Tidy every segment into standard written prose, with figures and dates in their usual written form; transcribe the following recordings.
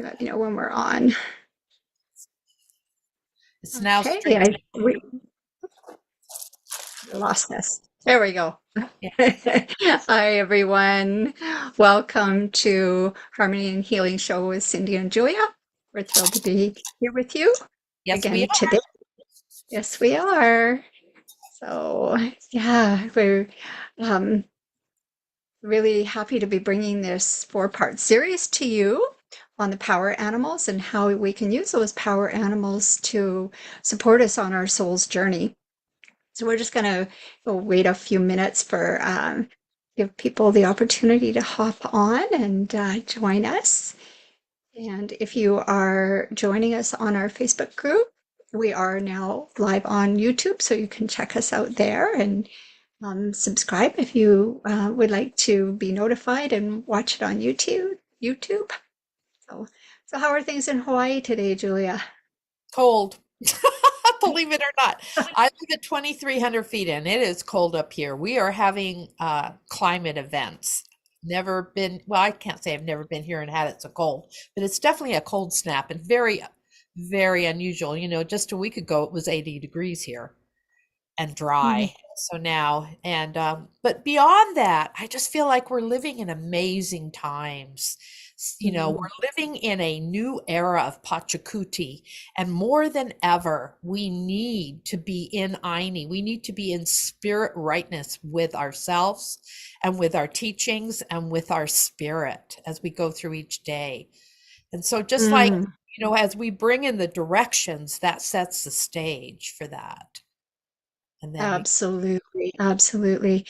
Let me know when we're on. It's now Okay, streaming. we lost this. There we go. Yeah. Hi, everyone. Welcome to Harmony and Healing Show with Cindy and Julia. We're thrilled to be here with you Yes, we again are. today. Yes, we are. So, yeah, we're um, really happy to be bringing this four-part series to you on the power animals and how we can use those power animals to support us on our soul's journey. So we're just going to wait a few minutes for give people the opportunity to hop on and join us. And if you are joining us on our Facebook group, we are now live on YouTube, so you can check us out there and subscribe if you would like to be notified and watch it on YouTube. So how are things in Hawaii today, Julia? Cold. Believe it or not. I live at 2,300 feet and it is cold up here. We are having climate events. Never been, well, I can't say I've never been here and had it so cold, but it's definitely a cold snap and very, very unusual. You know, just a week ago it was 80 degrees here and Mm, dry. So now, and but beyond that, I just feel like we're living in amazing times. You know, mm. we're living in a new era of Pachacuti, and more than ever, we need to be in Aini. We need to be in spirit rightness with ourselves and with our teachings and with our spirit as we go through each day. And so, just like, Mm. you know, as we bring in the directions, that sets the stage for that. And then we Absolutely, absolutely.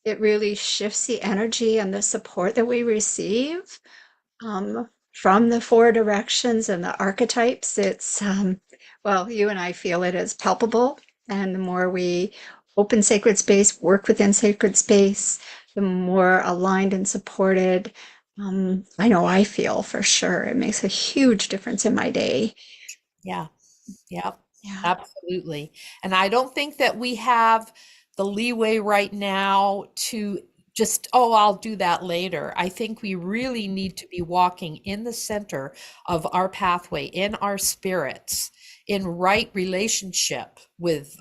It really shifts the energy and the support that we receive from the four directions and the archetypes. It's, well, you and I feel it as palpable. And the more we open sacred space, work within sacred space, the more aligned and supported I know I feel for sure. It makes a huge difference in my day. yeah, yeah, Yeah. absolutely. And I don't think that we have the leeway right now to just, oh, I'll do that later. I think we really need to be walking in the center of our pathway, in our spirits, in right relationship with,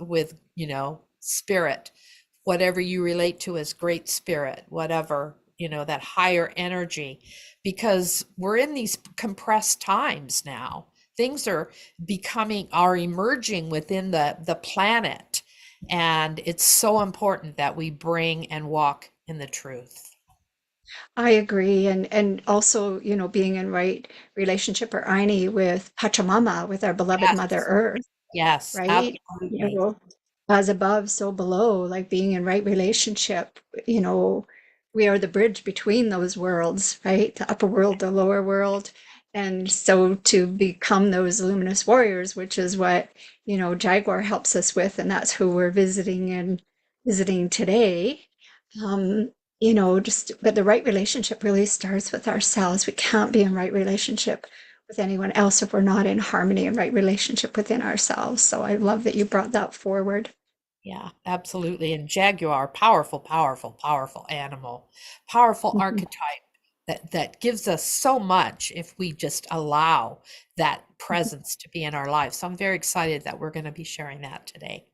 you know, spirit, whatever you relate to as great spirit, whatever, you know, that higher energy, because we're in these compressed times now. Things are emerging within the planet, and it's so important that we bring and walk in the truth. I agree. And also, being in right relationship or Aini with Pachamama, with our beloved Mother Yes, Earth, yes, right? absolutely. As above, so below, like being in right relationship, you know, we are the bridge between those worlds, right? The upper world, the lower world. And so to become those luminous warriors, which is what, Jaguar helps us with, and that's who we're visiting today. Um, but the right relationship really starts with ourselves. We can't be in right relationship with anyone else if we're not in harmony and right relationship within ourselves. So I love that you brought that forward. Yeah, absolutely. And Jaguar, powerful, powerful, powerful animal, powerful Mhm. archetype that gives us so much if we just allow that presence to be in our lives. So I'm very excited that we're going to be sharing that today.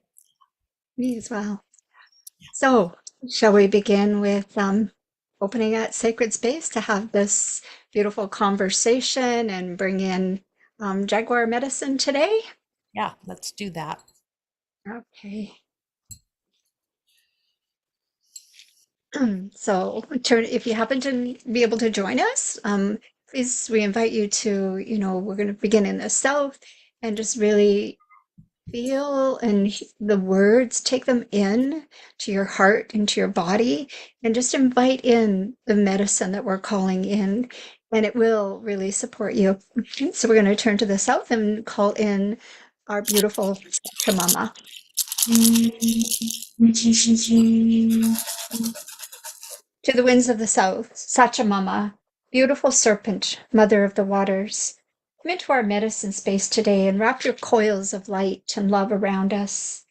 Me as well. So, shall we begin with opening that sacred space to have this beautiful conversation and bring in Jaguar medicine today? Yeah, let's do that. Okay. So, if you happen to be able to join us, please, we invite you to, we're going to begin in the south and just really feel the words, take them in to your heart, into your body, and just invite in the medicine that we're calling in, and it will really support you. So we're going to turn to the south and call in our beautiful Chamama. To the winds of the south, Sachamama, beautiful serpent, mother of the waters, come into our medicine space today and wrap your coils of light and love around us.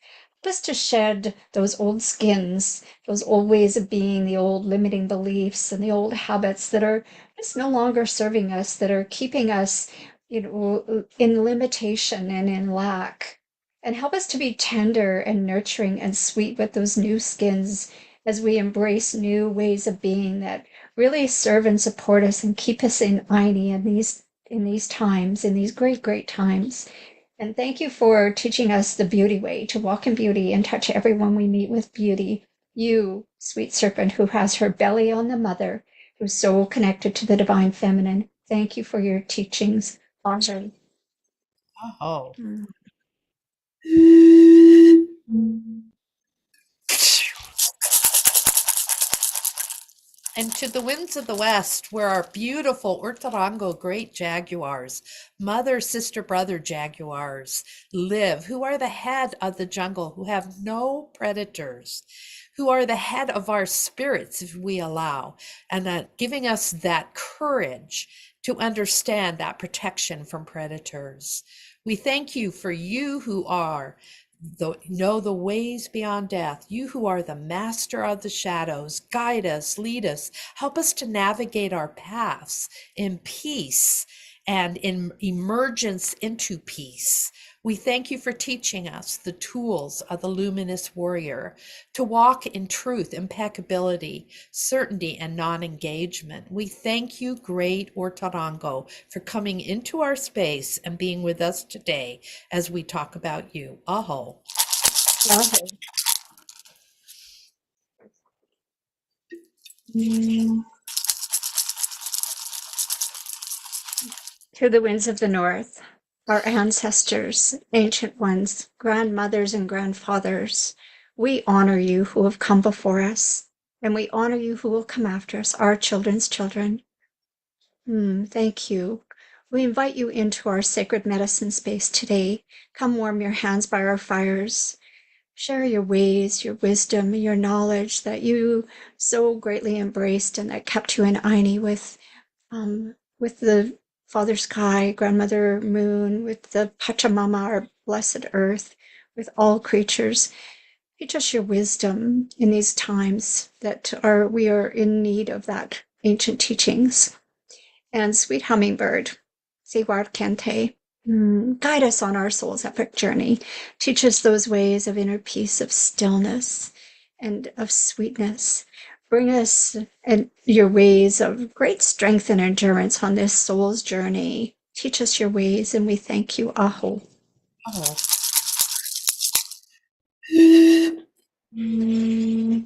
us to shed those old skins, those old ways of being, the old limiting beliefs and the old habits that are just no longer serving us, that are keeping us, in limitation and in lack. And help us to be tender and nurturing and sweet with those new skins as we embrace new ways of being that really serve and support us and keep us in Aini in these times, in these great, great times. And thank you for teaching us the beauty way, to walk in beauty and touch everyone we meet with beauty. You, sweet serpent, who has her belly on the mother, who's so connected to the divine feminine. Thank you for your teachings. Awesome. Oh. Mm. And to the winds of the west, where our beautiful Urtarango great jaguars, mother, sister, brother jaguars, live, who are the head of the jungle, who have no predators, who are the head of our spirits, if we allow, and giving us that courage to understand that protection from predators. We thank you for you who are know the ways beyond death. You who are the master of the shadows, guide us, lead us, help us to navigate our paths in peace and in emergence into peace. We thank you for teaching us the tools of the luminous warrior to walk in truth, impeccability, certainty, and non-engagement. We thank you, great Ortarango, for coming into our space and being with us today as we talk about you. Aho. Aho. Mm. To the winds of the north, our ancestors, ancient ones, grandmothers and grandfathers, we honor you who have come before us, and we honor you who will come after us, our children's children. Thank you. We invite you into our sacred medicine space today. Come warm your hands by our fires. Share your ways, your wisdom, your knowledge that you so greatly embraced and that kept you in Aini with the Father Sky, Grandmother Moon, with the Pachamama, our blessed earth, with all creatures. Teach us your wisdom in these times that we are in need of that ancient teachings. And sweet hummingbird, Siwar Kente, guide us on our soul's epic journey. Teach us those ways of inner peace, of stillness, and of sweetness. Bring us and your ways of great strength and endurance on this soul's journey. Teach us your ways, and we thank you. Aho. Aho. Mm.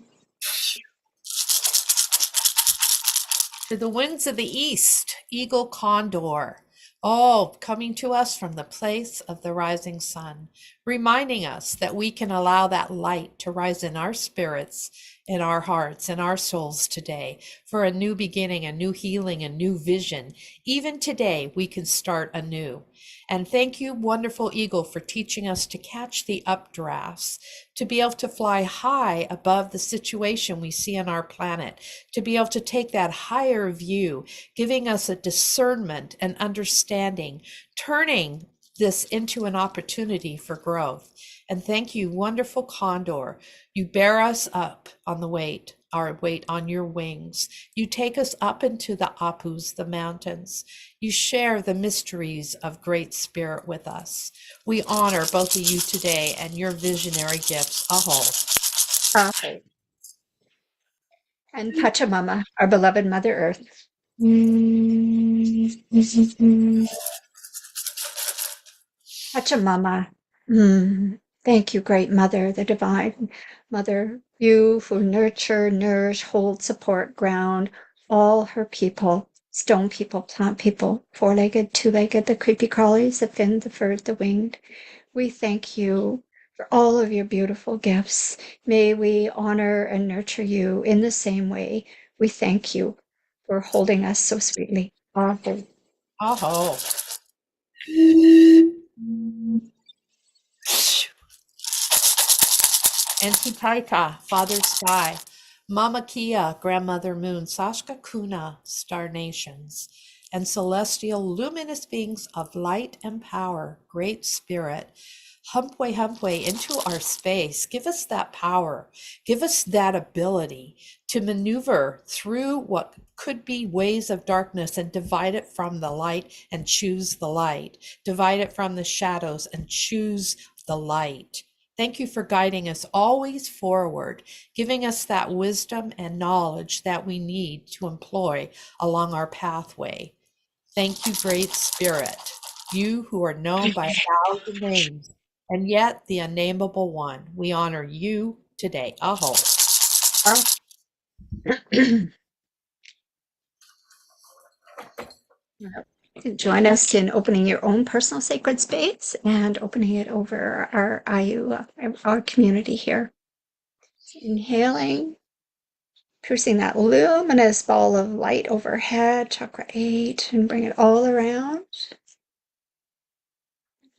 To the winds of the east, eagle condor, all coming to us from the place of the rising sun, reminding us that we can allow that light to rise in our spirits, in our hearts, in our souls today for a new beginning, a new healing, a new vision. Even today, we can start anew. And thank you, wonderful eagle, for teaching us to catch the updrafts, to be able to fly high above the situation we see on our planet, to be able to take that higher view, giving us a discernment and understanding, turning this into an opportunity for growth. And thank you, wonderful condor. You bear us up on our weight on your wings. You take us up into the apus, the mountains. You share the mysteries of Great Spirit with us. We honor both of you today and your visionary gifts. Aho. Aho. And Pachamama, our beloved Mother Earth. Pachamama. Thank you, great Mother, the Divine Mother, you who nurture, nourish, hold, support, ground all her people, stone people, plant people, four-legged, two-legged, the creepy crawlies, the finned, the furred, the winged. We thank you for all of your beautiful gifts. May we honor and nurture you in the same way. We thank you for holding us so sweetly. Aho. Aho. Antitaika, Father Sky, Mama Kia, Grandmother Moon, Sashka Kuna, Star Nations, and celestial luminous beings of light and power, Great Spirit, humpway into our space. Give us that power. Give us that ability to maneuver through what could be ways of darkness and divide it from the light and choose the light. Divide it from the shadows and choose the light. Thank you for guiding us always forward, giving us that wisdom and knowledge that we need to employ along our pathway. Thank you, Great Spirit, you who are known by 1,000 names, and yet the unnameable one. We honor you today. Aho. Join us in opening your own personal sacred space and opening it over our IU, our community here. So inhaling, piercing that luminous ball of light overhead, chakra 8, and bring it all around.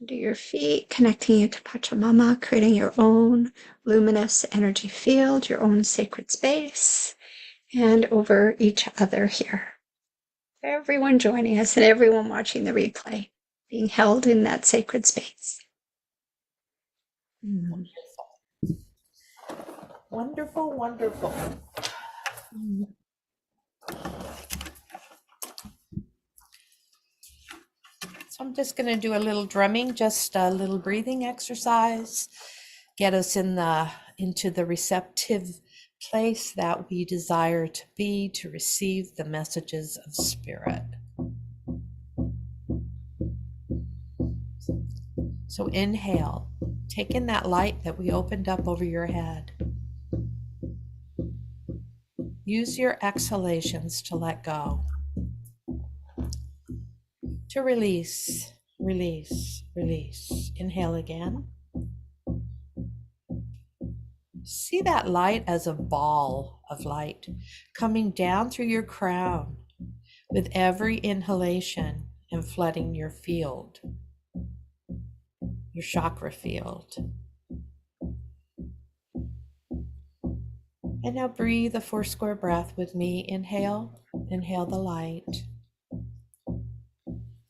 Under your feet, connecting you to Pachamama, creating your own luminous energy field, your own sacred space, and over each other here. Everyone joining us and everyone watching the replay, being held in that sacred space. Wonderful, wonderful. So I'm just going to do a little drumming, just a little breathing exercise, get us into the receptive place that we desire to be, to receive the messages of spirit. So inhale, take in that light that we opened up over your head. Use your exhalations to let go, to release, release, release. Inhale again. See that light as a ball of light coming down through your crown with every inhalation and flooding your field, your chakra field. And now breathe a 4 square breath with me. Inhale, inhale the light.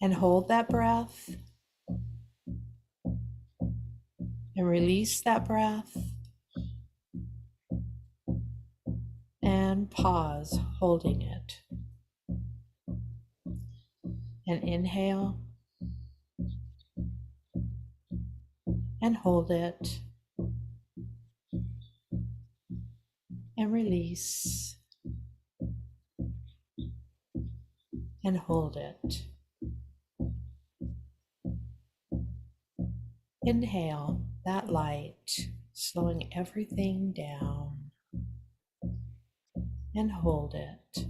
And hold that breath. And release that breath. And pause, holding it. And inhale. And hold it. And release. And hold it. Inhale that light, slowing everything down. And hold it.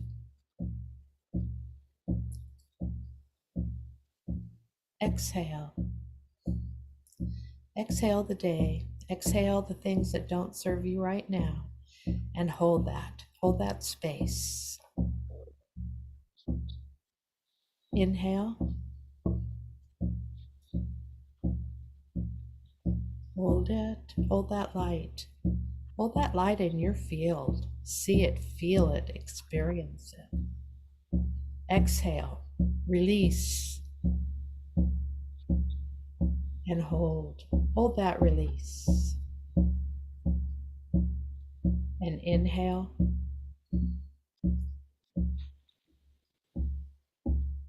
Exhale. Exhale the day. Exhale the things that don't serve you right now. And hold that. Hold that space. Inhale. Hold it. Hold that light. Hold that light in your field. See it, feel it, experience it. Exhale. Release. And hold. Hold that release. And inhale.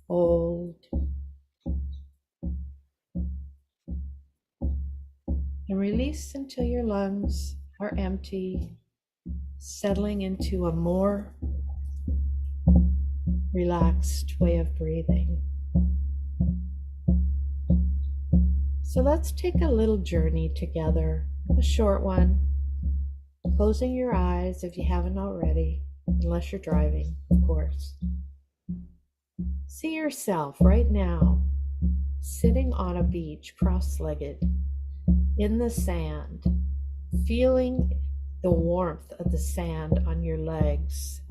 Hold. And release until your lungs are empty, settling into a more relaxed way of breathing. So let's take a little journey together, a short one. Closing your eyes if you haven't already, unless you're driving, of course. See yourself right now, sitting on a beach, cross-legged, in the sand, feeling the warmth of the sand on your legs,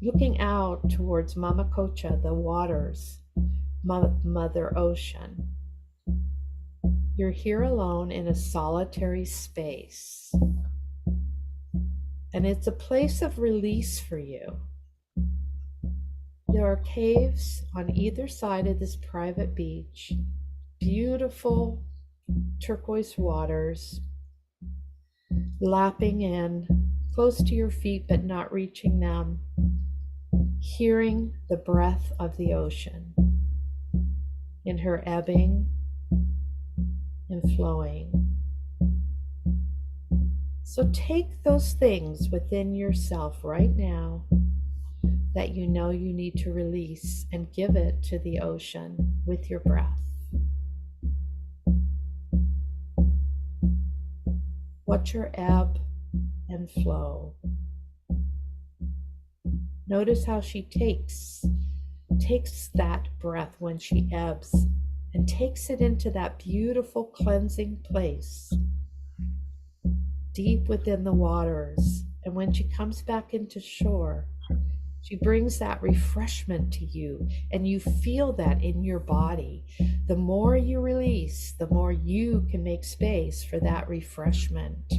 looking out towards Mamacocha, the waters, Mother Ocean. You're here alone in a solitary space, and it's a place of release for you. There are caves on either side of this private beach, beautiful turquoise waters lapping in close to your feet but not reaching them, hearing the breath of the ocean in her ebbing and flowing. So take those things within yourself right now that you know you need to release and give it to the ocean with your breath. Watch her ebb and flow. Notice how she takes that breath when she ebbs and takes it into that beautiful cleansing place deep within the waters. And when she comes back into shore, she brings that refreshment to you, and you feel that in your body. The more you release, the more you can make space for that refreshment.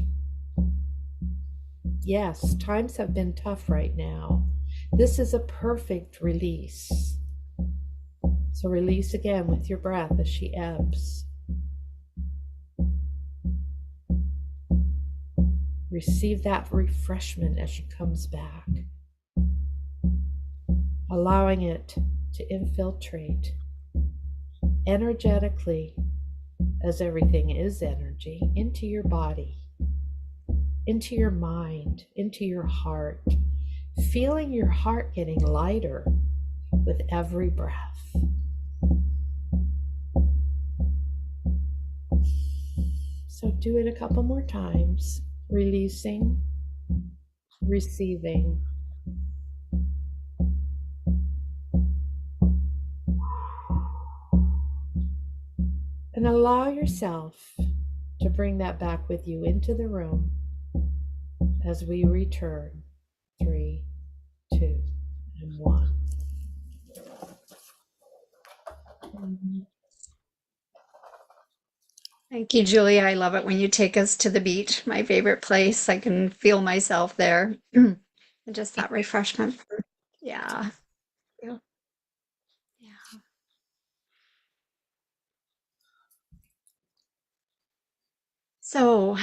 Yes, times have been tough right now. This is a perfect release. So release again with your breath as she ebbs. Receive that refreshment as she comes back, allowing it to infiltrate energetically, as everything is energy, into your body, into your mind, into your heart, feeling your heart getting lighter with every breath. So do it a couple more times, releasing, receiving. And allow yourself to bring that back with you into the room as we return. 3, 2, and 1. Thank you, Julia. I love it when you take us to the beach, my favorite place. I can feel myself there. And just that refreshment. Yeah. Yeah. Yeah. So,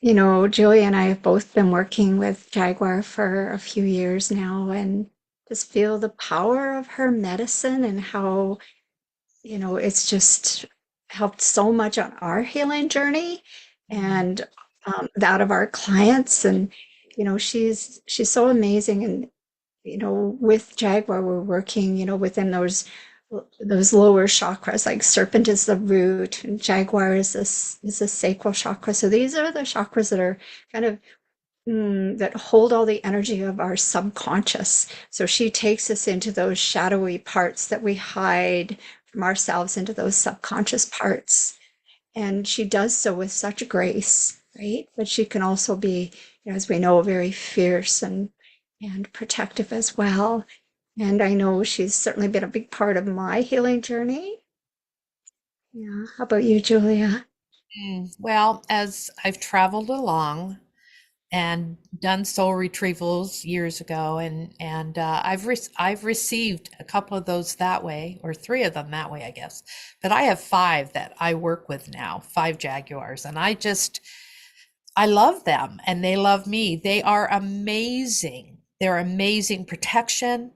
Julia and I have both been working with Jaguar for a few years now and just feel the power of her medicine and how, it's just helped so much on our healing journey and that of our clients. And, she's so amazing. And, with Jaguar, we're working, within those lower chakras, like serpent is the root and Jaguar is the sacral chakra. So these are the chakras that are kind of that hold all the energy of our subconscious. So she takes us into those shadowy parts that we hide from ourselves, into those subconscious parts. And she does so with such grace, right? But she can also be, as we know, very fierce and protective as well. And I know she's certainly been a big part of my healing journey. Yeah. How about you, Julia? Well, as I've traveled along and done soul retrievals years ago, and I've received a couple of those that way, or 3 of them that way, I guess. But I have 5 that I work with now, 5 Jaguars, and I love them and they love me. They are amazing. They're amazing protection.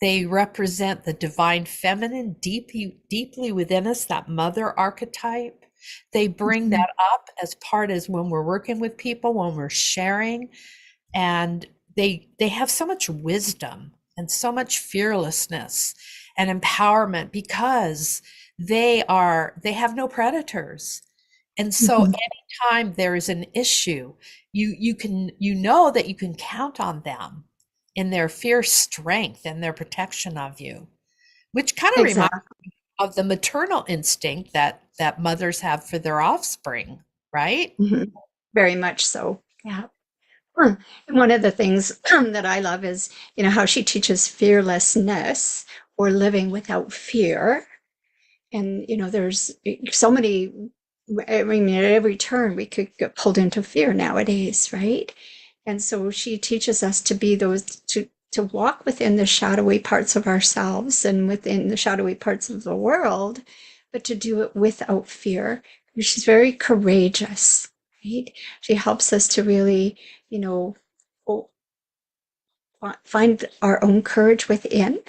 They represent the divine feminine deeply within us, that mother archetype. They bring Mhm. that up as when we're working with people, when we're sharing, and they have so much wisdom and so much fearlessness and empowerment because they have no predators. And so Mhm. anytime there is an issue, you know that you can count on them in their fierce strength and their protection of you, which kind of reminds Exactly. me of the maternal instinct that mothers have for their offspring, right? Mhm. Very much so. Yeah. And one of the things that I love is, how she teaches fearlessness or living without fear. And, there's so many, I mean, at every turn we could get pulled into fear nowadays, right? And so she teaches us to be those, to walk within the shadowy parts of ourselves and within the shadowy parts of the world, but to do it without fear. She's very courageous, right? She helps us to really, you know, find our own courage within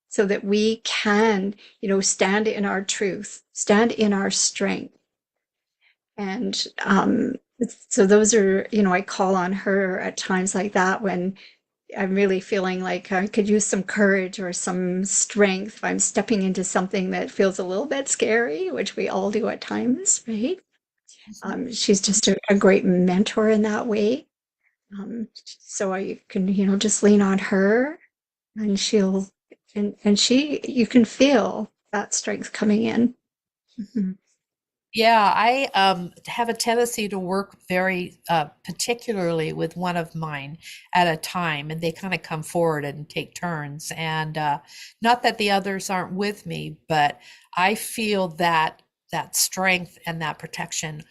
so that we can, stand in our truth, stand in our strength. And so those are, I call on her at times like that when I'm really feeling like I could use some courage or some strength if I'm stepping into something that feels a little bit scary, which we all do at times, right? Mhm. She's just a great mentor in that way. So I can, just lean on her and you can feel that strength coming in. Mhm. Yeah, I have a tendency to work very particularly with one of mine at a time, and they kind of come forward and take turns. And not that the others aren't with me, but I feel that strength and that protection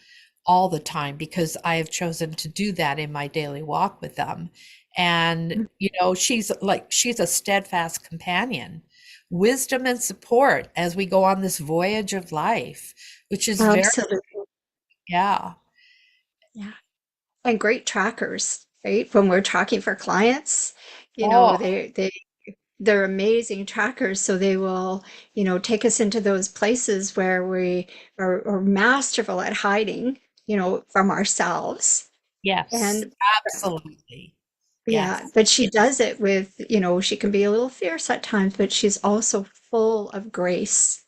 all the time because I have chosen to do that in my daily walk with them. And she's a steadfast companion, wisdom and support as we go on this voyage of life, which is very, Absolutely. yeah. Yeah. And great trackers, right? When we're tracking for clients, Oh, they're amazing trackers. So they will, take us into those places where we are masterful at hiding, from ourselves. yes, And absolutely. yeah, Yes. but she does it with, she can be a little fierce at times, but she's also full of grace.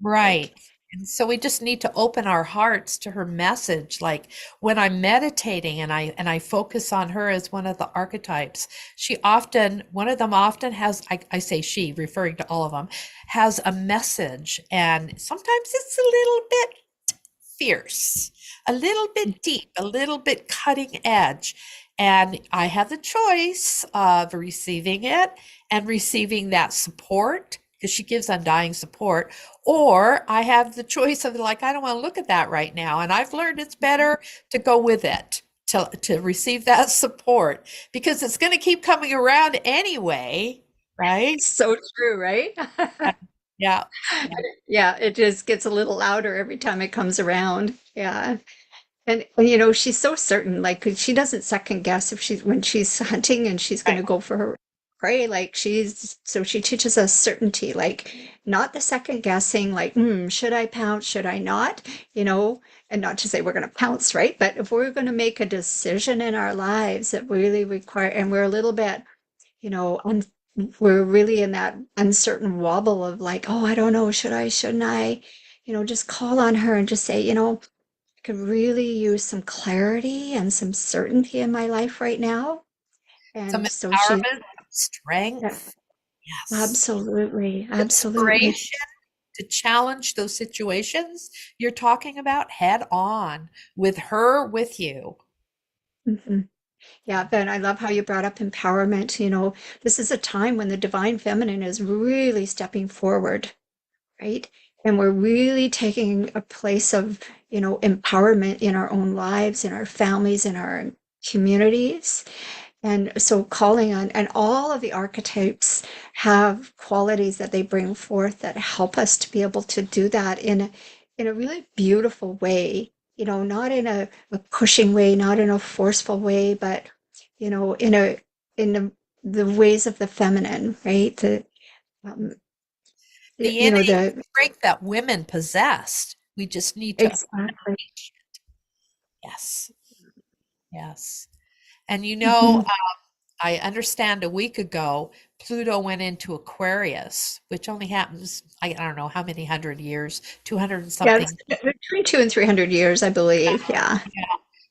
Right. Like, And so we just need to open our hearts to her message. Like when I'm meditating and I focus on her as one of the archetypes, one of them often has, I say she, referring to all of them, has a message. And sometimes it's a little bit fierce, a little bit deep, a little bit cutting edge. And I have the choice of receiving it and receiving that support because she gives undying support. Or I have the choice of like, I don't want to look at that right now. And I've learned it's better to go with it, to receive that support because it's going to keep coming around anyway, right? so true, right? Yeah. Yeah. Yeah, it just gets a little louder every time it comes around. Yeah. And she's so certain, like 'cause she doesn't second guess if she's when she's hunting and she's going Right. to go for her prey. Like she teaches us certainty, like not the second guessing, like, should I pounce? Should I not? And not to say we're going to pounce, right? But if we're going to make a decision in our lives that really require, and we're a little bit, you know, un, we're really in that uncertain wobble of like, oh, I don't know, should I, shouldn't I? Just call on her and just say, I could really use some clarity and some certainty in my life right now. Some And so she, empowerment, some yeah, strength. Yes. absolutely, absolutely. Inspiration to challenge those situations you're talking about head on with her with you. hmm Yeah, Ben, I love how you brought up empowerment. This is a time when the divine feminine is really stepping forward, right? And we're really taking a place of, empowerment in our own lives, in our families, in our communities. And so calling on, and all of the archetypes have qualities that they bring forth that help us to be able to do that in a really beautiful way, not in a pushing way, not in a forceful way, but, in the ways of the feminine, right? Um, The innate the strength that women possessed. We just need to exactly. unleash it. Yes. Yes. And Mhm. I understand a week ago, Pluto went into Aquarius, which only happens, I don't know how many hundred years, 200 and Yeah, it's something. between 200 and 300 years, I believe. Yeah.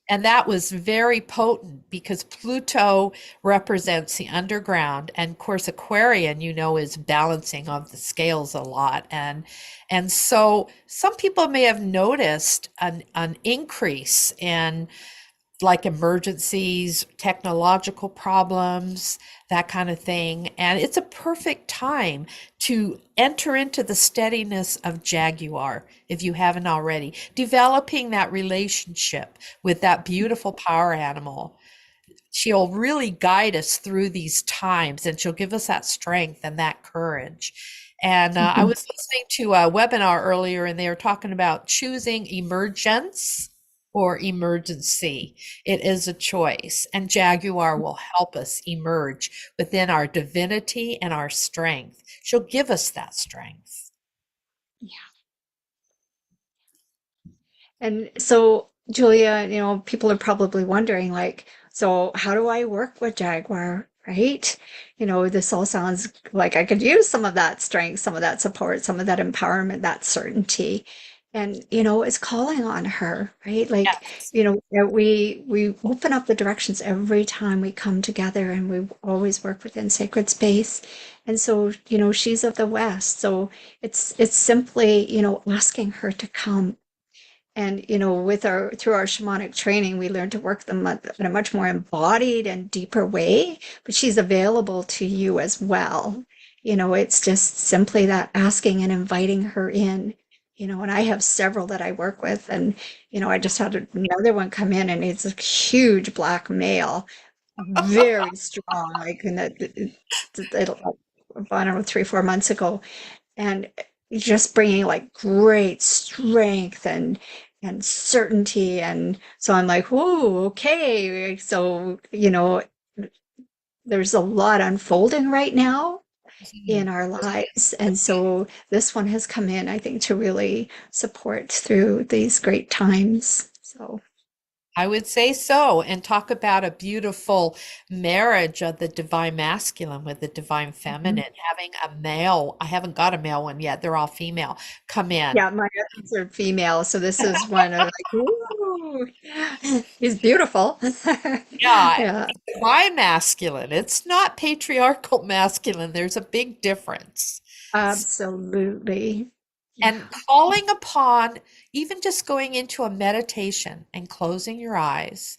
And that was very potent because Pluto represents the underground. And of course, Aquarian, is balancing of the scales a lot. And so some people may have noticed an increase in like emergencies, technological problems, that kind of thing. And it's a perfect time to enter into the steadiness of Jaguar if you haven't already. Developing that relationship with that beautiful power animal. She'll really guide us through these times and she'll give us that strength and that courage. And I Mhm. was listening to a webinar earlier, and they were talking about choosing emergence or emergency. It is a choice, and Jaguar will help us emerge within our divinity and our strength. She'll give us that strength. And so, Julia, people are probably wondering, like, so how do I work with Jaguar, right? This all sounds like I could use some of that strength, some of that support, some of that empowerment, that certainty. And, it's calling on her, right? Like, Yes. we open up the directions every time we come together, and we always work within sacred space. And so, she's of the West. So it's simply, asking her to come. And, with our through our shamanic training, we learn to work them in a much more embodied and deeper way, but she's available to you as well. It's just simply that asking and inviting her in. And I have several that I work with, and, I just had another one come in, and it's a huge black male, very strong, like in I don't know, 3, 4 months ago, and just bringing like great strength and certainty. And so I'm like, whoa, okay. So, there's a lot unfolding right now in Mhm. our lives. And so this one has come in, I think, to really support through these great times. So, I would say so. And talk about a beautiful marriage of the divine masculine with the divine mhm. feminine. Having a male, I haven't got a male one yet, they're all female, come in. Yeah, my others are female. So this is one of like, ooh, he's beautiful. Yeah, Yeah, divine masculine. It's not patriarchal masculine. There's a big difference. absolutely. Yeah. And calling upon, even just going into a meditation and closing your eyes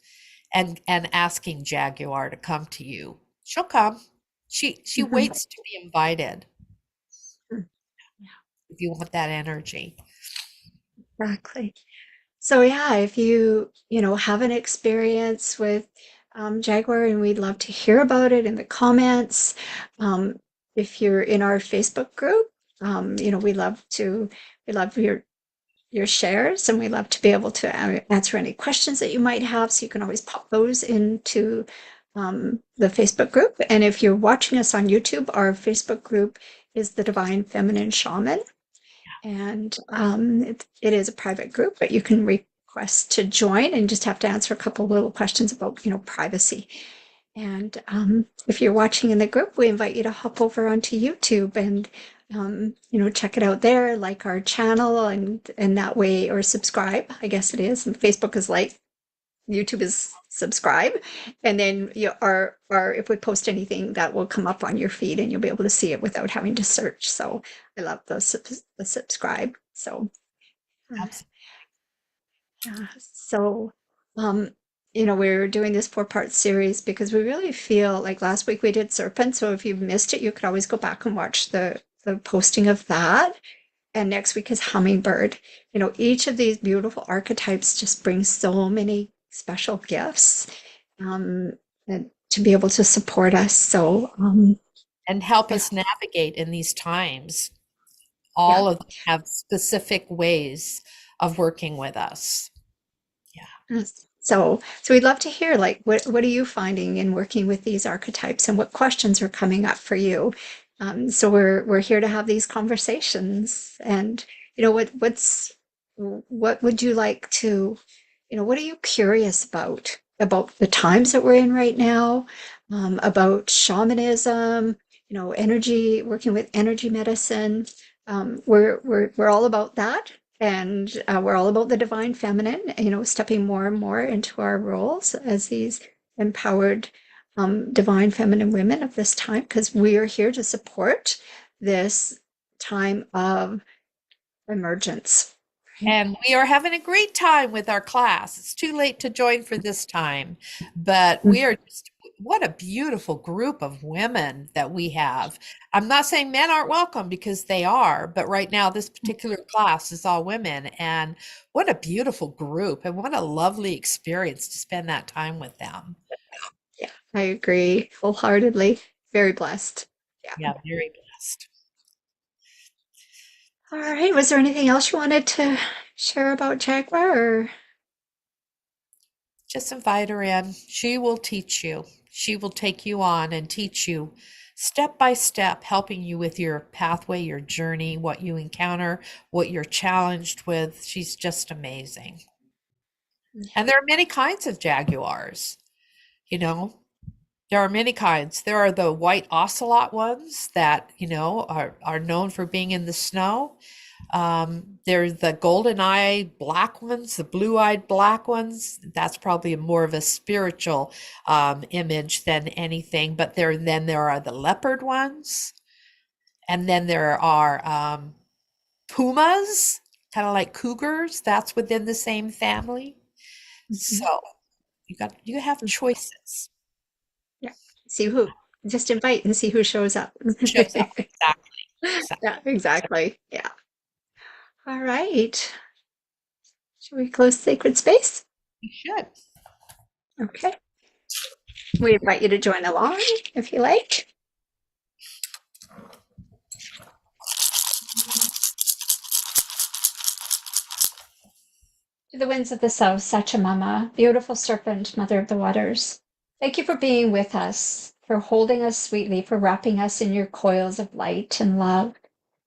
and asking Jaguar to come to you. She'll come. She Mhm. waits to be invited Yeah, if you want that energy. exactly. So yeah, if you have an experience with Jaguar, and we'd love to hear about it in the comments. Um, if you're in our Facebook group, we love your shares, and we love to be able to answer any questions that you might have. So you can always pop those into the Facebook group. And if you're watching us on YouTube, our Facebook group is the Divine Feminine Shaman. And it is a private group, but you can request to join and just have to answer a couple little questions about, privacy. And if you're watching in the group, we invite you to hop over onto YouTube and check it out there, like our channel, and that way, or subscribe, I guess it is. And Facebook is like, YouTube is subscribe, and then our if we post anything, that will come up on your feed, and you'll be able to see it without having to search. So I love the subscribe. So uh, yeah, so um, we're doing this 4-part series because we really feel like last week we did Serpent. So if you've missed it, you could always go back and watch the posting of that. And next week is Hummingbird. Each of these beautiful archetypes just brings so many special gifts, um, and to be able to support us. So, And help yeah, us navigate in these times. yeah. All of them have specific ways of working with us. Yeah. Yes. So we'd love to hear, like, what are you finding in working with these archetypes, and what questions are coming up for you? So we're here to have these conversations. And what would you like to, what are you curious about the times that we're in right now, about shamanism, energy, working with energy medicine. We're all about that. And we're all about the divine feminine, stepping more and more into our roles as these empowered divine feminine women of this time, because we are here to support this time of emergence. Right? And we are having a great time with our class. It's too late to join for this time, but we are just, what a beautiful group of women that we have. I'm not saying men aren't welcome, because they are, but right now this particular class is all women. And what a beautiful group, and what a lovely experience to spend that time with them. Yeah, I agree wholeheartedly. Very blessed. Yeah. Yeah, very blessed. All right. Was there anything else you wanted to share about Jaguar? Or Just invite her in. She will teach you. She will take you on and teach you step by step, helping you with your pathway, your journey, what you encounter, what you're challenged with. She's just amazing. And there are many kinds of jaguars, you know. There are many kinds. There are the white ocelot ones that, are known for being in the snow. There's the golden eye black ones, the blue eyed black ones. That's probably more of a spiritual image than anything. But then there are the leopard ones, and then there are pumas, kind of like cougars. That's within the same family. So Mhm. you have choices. Yeah. See who, just invite and see who shows up. Shows up exactly. Yeah, Exactly. exactly. Yeah. All right. Should we close sacred space? You should. Okay. We invite you to join along if you like. To the winds of the south, Sachamama, beautiful serpent, mother of the waters. Thank you for being with us, for holding us sweetly, for wrapping us in your coils of light and love,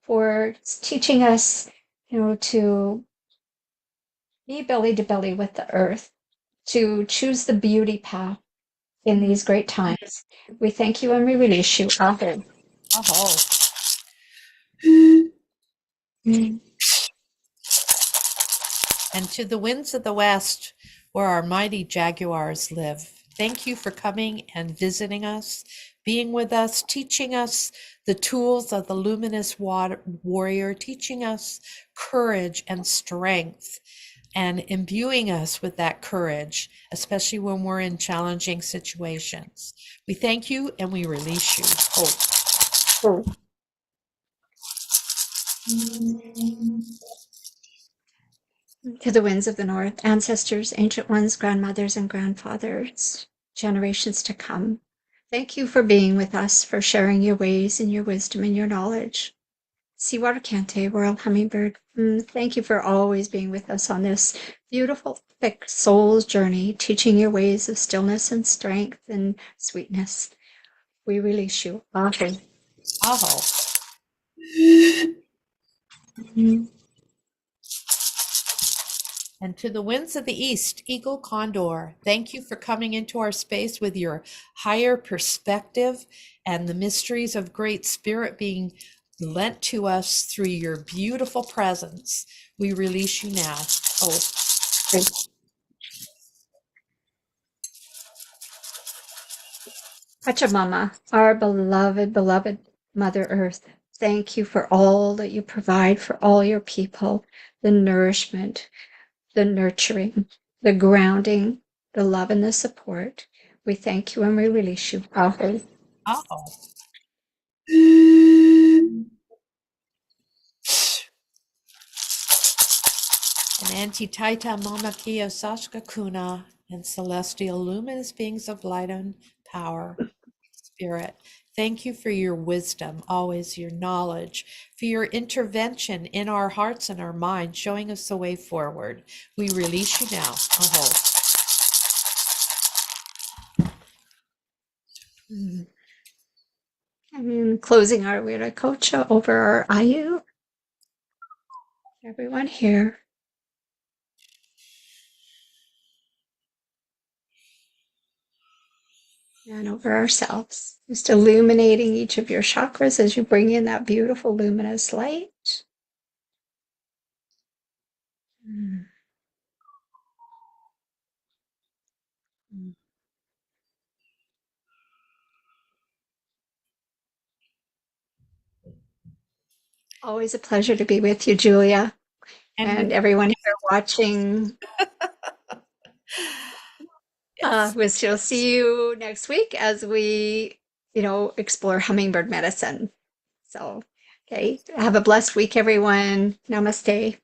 for teaching us, to be belly to belly with the earth, to choose the beauty path in these great times. We thank you and we release you. Aho. Oh. Mm. And to the winds of the west, where our mighty jaguars live, thank you for coming and visiting us, being with us, teaching us the tools of the luminous warrior, teaching us courage and strength, and imbuing us with that courage, especially when we're in challenging situations. We thank you and we release you. Oh. To the winds of the north, ancestors, ancient ones, grandmothers, and grandfathers, generations to come. Thank you for being with us, for sharing your ways and your wisdom and your knowledge. Seawater Kante, Royal Hummingbird, thank you for always being with us on this beautiful, thick soul's journey, teaching your ways of stillness and strength and sweetness. We release you. Aho. Aho. Mhm. And to the winds of the east, Eagle Condor, thank you for coming into our space with your higher perspective and the mysteries of Great Spirit being lent to us through your beautiful presence. We release you now. Oh, Pachamama, our beloved, beloved Mother Earth, thank you for all that you provide for all your people, the nourishment, the nurturing, the grounding, the love, and the support. We thank you and we release you. Aho. aho. And Antitaita Mamakia Sashka Kuna and celestial luminous beings of light and power. Spirit. Thank you for your wisdom, always your knowledge, for your intervention in our hearts and our minds, showing us the way forward. We release you now. Aho. Mm. And closing our Viracocha over our Ayu. Everyone here. And over ourselves. Just illuminating each of your chakras as you bring in that beautiful luminous light. Mm. Mm. Always a pleasure to be with you, Julia, And and everyone here watching. yes, We shall see you next week as we, explore hummingbird medicine. So, okay, have a blessed week, everyone. Namaste.